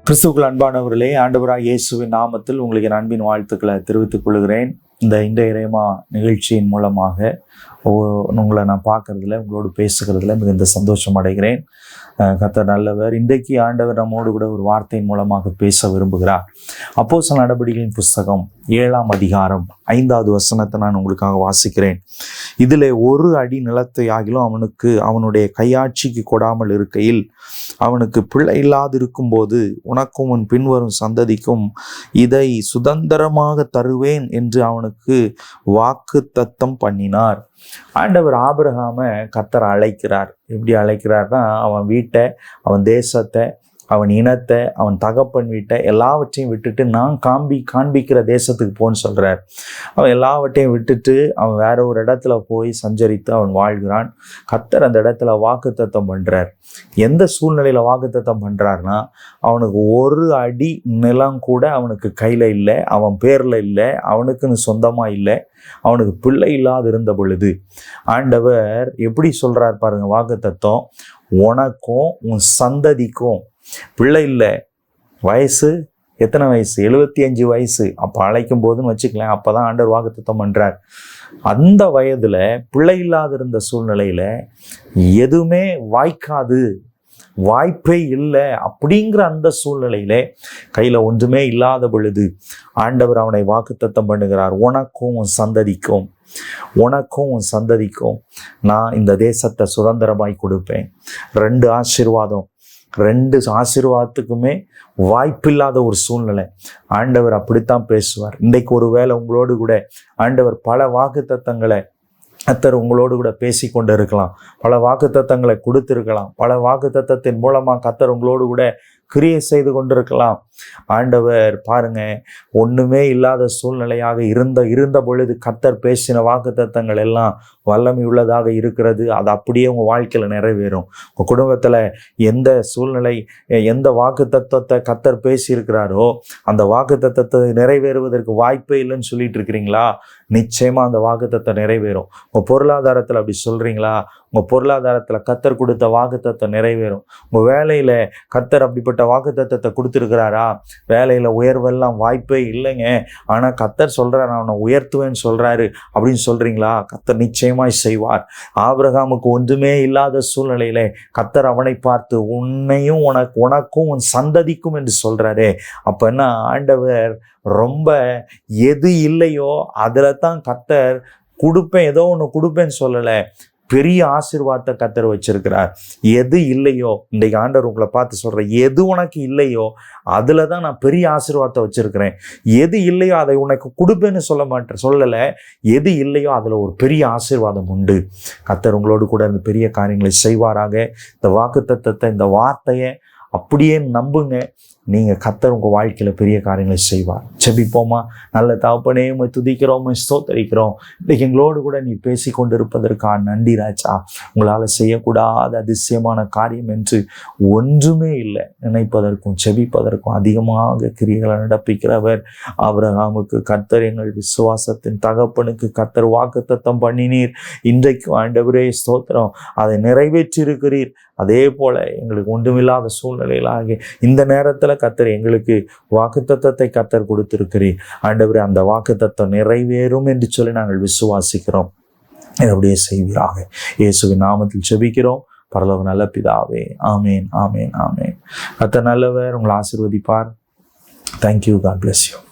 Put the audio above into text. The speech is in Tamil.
கிறிஸ்துவுக்குள் அன்பானவர்களே, ஆண்டவராக இயேசுவின் நாமத்தில் உங்களுக்கு என் அன்பின் வாழ்த்துக்களை தெரிவித்துக் கொள்கிறேன். இந்த இறைமா நிகழ்ச்சியின் மூலமாக உங்களை நான் பார்க்கறதுல, உங்களோடு பேசுகிறதுல மிகுந்த சந்தோஷம் அடைகிறேன். கர்த்தர் நல்லவர். இன்றைக்கு ஆண்டவர் நம்மோடு கூட ஒரு வார்த்தையின் மூலமாக பேச விரும்புகிறார். அப்போஸ்தலர் நடபடிகளின் புஸ்தகம் 7ஆம் அதிகாரம் 5வது வசனத்தை நான் உங்களுக்காக வாசிக்கிறேன். இதில் ஒரு அடி நிலத்தை ஆகிலும் அவனுடைய கையாட்சிக்கு கொடாமல் இருக்கையில், அவனுக்கு பிள்ளை இல்லாதிருக்கும் போது உனக்கும் உன் பின்வரும் சந்ததிக்கும் இதை சுதந்திரமாக தருவேன் என்று அவனுக்கு வாக்கு தத்தம் பண்ணினார். ஆண்டவர் ஆபிரகாமை கர்த்தர் அழைக்கிறார். எப்படி அழைக்கிறார்னா, அவன் வீட்டை, அவன் தேசத்தை, அவன் இனத்தை, அவன் தகப்பன் வீட்டை எல்லாவற்றையும் விட்டுட்டு நான் காண்பிக்கிற தேசத்துக்கு போன்னு சொல்கிறார். அவன் எல்லாவற்றையும் விட்டுட்டு அவன் வேற ஒரு இடத்துல போய் சஞ்சரித்து அவன் வாழ்கிறான். கர்த்தர் அந்த இடத்துல வாக்குத்தத்தம் பண்ணுறார். எந்த சூழ்நிலையில் வாக்குத்தத்தம் பண்ணுறாருனா, அவனுக்கு ஒரு அடி நிலம் கூட அவனுக்கு கையில் இல்லை, அவன் பேரில் இல்லை, அவனுக்குன்னு சொந்தமாக இல்லை, அவனுக்கு பிள்ளை இல்லாது இருந்த பொழுது ஆண்டவர் எப்படி சொல்கிறார் பாருங்க வாக்குத்தத்தம். உனக்கும் உன் சந்ததிக்கும் பிள்ளை இல்லை. வயசு எத்தனை வயசு? 75 வயசு. அப்போ அழைக்கும் போதுன்னு வச்சுக்கலாம். அப்போ தான் ஆண்டவர் வாக்குத்தத்தம் பண்ணுறார். அந்த வயதில் பிள்ளை இல்லாத இருந்த சூழ்நிலையில் எதுவுமே வாய்க்காது, வாய்ப்பே இல்லை அப்படிங்கிற அந்த சூழ்நிலையிலே கையில் ஒன்றுமே இல்லாத பொழுது ஆண்டவர் அவனை வாக்குத்தத்தம் பண்ணுகிறார். உனக்கும் உன் சந்ததிக்கும், உனக்கும் உன் சந்ததிக்கும் நான் இந்த தேசத்தை சுதந்திரமாய் கொடுப்பேன். 2 ஆசீர்வாதம். 2 ஆசீர்வாதத்துக்குமே வாய்ப்பில்லாத ஒரு சூழ்நிலை. ஆண்டவர் அப்படித்தான் பேசுவார். இன்றைக்கு ஒரு வேளை உங்களோடு கூட ஆண்டவர் பல வாக்குத்தத்தங்களை கர்த்தர் உங்களோடு கூட பேசி கொண்டு இருக்கலாம். பல வாக்குத்தத்தங்களை கொடுத்திருக்கலாம். பல வாக்குத்தத்தத்தின் மூலமாக கர்த்தர் உங்களோடு கூட கிரியை செய்து கொண்டிருக்கலாம். ஆண்டவர் பாருங்க, ஒண்ணுமே இல்லாத சூழ்நிலையாக இருந்த பொழுது கர்த்தர் பேசின வாக்குத்தத்தங்கள் எல்லாம் வல்லமை உள்ளதாக இருக்கிறது. அது அப்படியே உங்க வாழ்க்கையில நிறைவேறும். உங்க குடும்பத்துல எந்த சூழ்நிலை, எந்த வாக்குத்தத்தத்தை கர்த்தர் பேசி இருக்கிறாரோ அந்த வாக்குத்தத்தத்தை நிறைவேறுவதற்கு வாய்ப்பே இல்லைன்னு சொல்லிட்டு இருக்கிறீங்களா? நிச்சயமா அந்த வாக்குத்தத்தம் நிறைவேறும். உங்க பொருளாதாரத்துல அப்படி சொல்றீங்களா? உங்க பொருளாதாரத்துல கர்த்தர் கொடுத்த வாக்குத்தத்தம் நிறைவேறும். உங்க வேலையில கர்த்தர் அப்படிப்பட்ட வாக்குத்தத்தத்தை கொடுத்திருக்கிறாரா? வேலையில உயர்வெல்லாம் வாய்ப்பே இல்லைங்க, ஆனா கர்த்தர் சொல்றாரு அவனை உயர்த்துவேன்னு சொல்றாரு அப்படின்னு சொல்றீங்களா? கர்த்தர் நிச்சயமாய் செய்வார். ஆபிரகாமுக்கு ஒன்றுமே இல்லாத சூழ்நிலையில கர்த்தர் அவனை பார்த்து உன்னையும் உனக்கும் உன் சந்ததிக்கும் என்று சொல்றாரு. அப்ப என்ன, ஆண்டவர் ரொம்ப எது இல்லையோ அதுல தான் கர்த்தர் கொடுப்பேன், ஏதோ ஒன்று கொடுப்பேன்னு சொல்லலை, பெரிய ஆசீர்வாதத்தை கர்த்தர் வச்சிருக்கிறார். எது இல்லையோ, இன்றைக்கு ஆண்டவர் உங்களை பார்த்து சொல்ற, எது உனக்கு இல்லையோ அதுல தான் நான் பெரிய ஆசீர்வாதத்தை வச்சிருக்கிறேன். எது இல்லையோ அதை உனக்கு கொடுப்பேன்னு சொல்லலை. எது இல்லையோ அதுல ஒரு பெரிய ஆசீர்வாதம் உண்டு. கர்த்தர் உங்களோடு கூட இந்த பெரிய காரியங்களை செய்வாராக. இந்த வாக்குத்தத்தத்தை, இந்த வார்த்தையை அப்படியே நம்புங்க. நீங்க கர்த்தர் உங்க வாழ்க்கையில பெரிய காரியங்களை செய்வார். செபிப்போமா? நல்ல தகப்பனே, உம்மை துதிக்கிறோம், ஸ்தோத்தரிக்கிறோம். இன்னைக்கு எங்களோடு கூட நீ பேசி கொண்டிருப்பதற்காக நன்றி ராஜா. உங்களால செய்யக்கூடாத அதிசயமான காரியம் என்று ஒன்றுமே இல்லை. நினைப்பதற்கும் செபிப்பதற்கும் அதிகமாக கிரியைகளை நடப்பிக்கிறவர். ஆபிரகாமுக்கு கர்த்தர் எங்கள் விசுவாசத்தின் தகப்பனுக்கு கர்த்தர் வாக்குத்தத்தம் பண்ணினீர். இன்றைக்கு ஆண்டவரே ஸ்தோத்திரம், அதை நிறைவேற்றி இருக்கிறீர். அதே போல எங்களுக்கு ஒன்றுமில்லாத சூழ்நிலைகளாகி இந்த நேரத்துல கர்த்தர் எங்களுக்கு வாக்குத்தத்தத்தை கர்த்தர் கொடுத்திருக்கிறீர். ஆண்டவரே, அந்த வாக்குத்தத்தம் நிறைவேறும் என்று சொல்லி நாங்கள் விசுவாசிக்கிறோம். அப்படியே செய்வீராக. இயேசுவின் நாமத்தில் ஜெபிக்கிறோம் பரலோக நல்ல பிதாவே. ஆமேன், ஆமேன், ஆமேன். கர்த்தர் நல்லவர். உங்களை ஆசீர்வதிப்பார். தேங்க்யூ. God bless you.